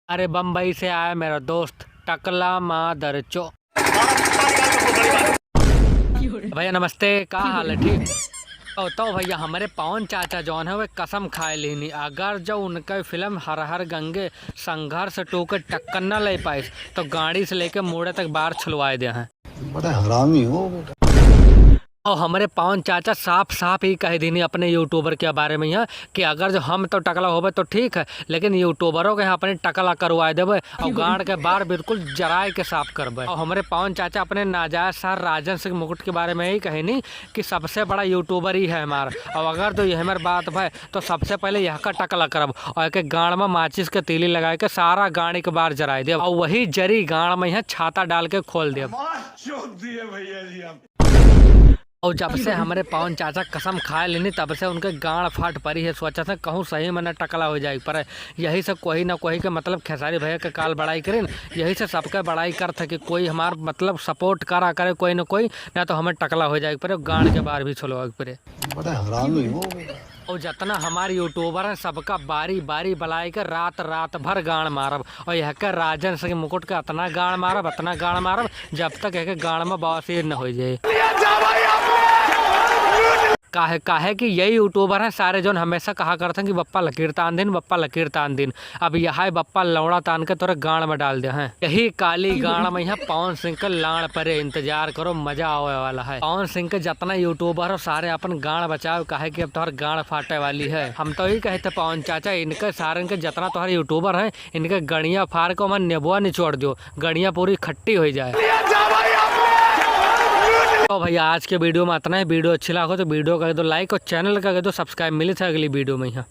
अरे बम्बई से आया मेरा दोस्त टकला मादरचो। भैया नमस्ते, का हाल है? ठीक तो भैया हमारे पवन चाचा जौन है वे कसम खाए लेनी, अगर जो उनका फिल्म हर हर गंगे संघर्ष टू के टक्कर न ले पाए तो गाड़ी से लेके मोड़े तक बाहर छुलवाए दे हैं। बड़ा हरामी हो बेटा। और हमारे पवन चाचा साफ साफ ही कह दीनी अपने यूट्यूबर के बारे में यहाँ कि अगर जो हम तो टकला होबे तो ठीक है, लेकिन यूट्यूबरों के यहाँ अपने टकला करवाए देवे और गांड के बाहर बिल्कुल जराए के साफ करबे। और हमारे पवन चाचा अपने नाजायज सर राजन सिंह मुकुट के बारे में यही कहनी कि सबसे बड़ा यूट्यूबर ही है हमारा, और अगर तो यह हमारी बात भाई तो सबसे पहले यह का टकला करब और एक गांड में माचिस के तीली लगा के सारा गाड़ी के बाहर जराए दे और वही जरी गांड में यहाँ छाता डाल के खोल दे। और जब से हमारे पवन चाचा कसम खाए लेनी तब से उनके गांड फाट पड़ी है, सोचा था कहूँ सही में न टकला हो जाए, पर यही से कोई ना कोई के मतलब खेसारी भैया के काल बड़ाई करें, यही से सबके बड़ाई कर था कि कोई हमार मतलब सपोर्ट करा करे कोई ना कोई, ना तो हमें टकला हो जाए पर गांड के बाहर भी छुलवा पड़े। बड़ा हरामी हो बेटा। और जितना हमारे यूट्यूबर हैं सबका बारी बारी बुलाई के रात रात भर गाड़ मारब, और यह के राजन सिंह मुकुट का इतना गाड़ मारब इतना गाड़ मारब जब तक एक गाड़ में बवासीर न हो जाए। काहे कि यही यूट्यूबर हैं सारे जो हमेशा कहा करते हैं कि बप्पा लकीर तान दिन, बप्पा लकीर तान दिन। अब यह बप्पा लौड़ा तान के तोरे गाड़ में डाल दे हैं, यही काली गाड़ में यहाँ पवन सिंह के लाड़ परे इंतजार करो, मजा आने वाला है। पवन सिंह के जितना यूट्यूबर हो सारे अपन गाड़ बचाओ, काहे कि अब तोहर गाड़ फाटे वाली है। हम तो यही कहते पवन चाचा इनके सारे के जितना तोहर यूट्यूबर हैं इनके गड़िया फाड़ को मन नेबुआ निचोड़ दो, गड़िया पूरी खट्टी हो जाए। तो भैया आज के वीडियो में इतना है, वीडियो अच्छी लगा तो वीडियो कर दो लाइक और चैनल कर दो सब्सक्राइब। मिले थे अगली वीडियो में यहाँ।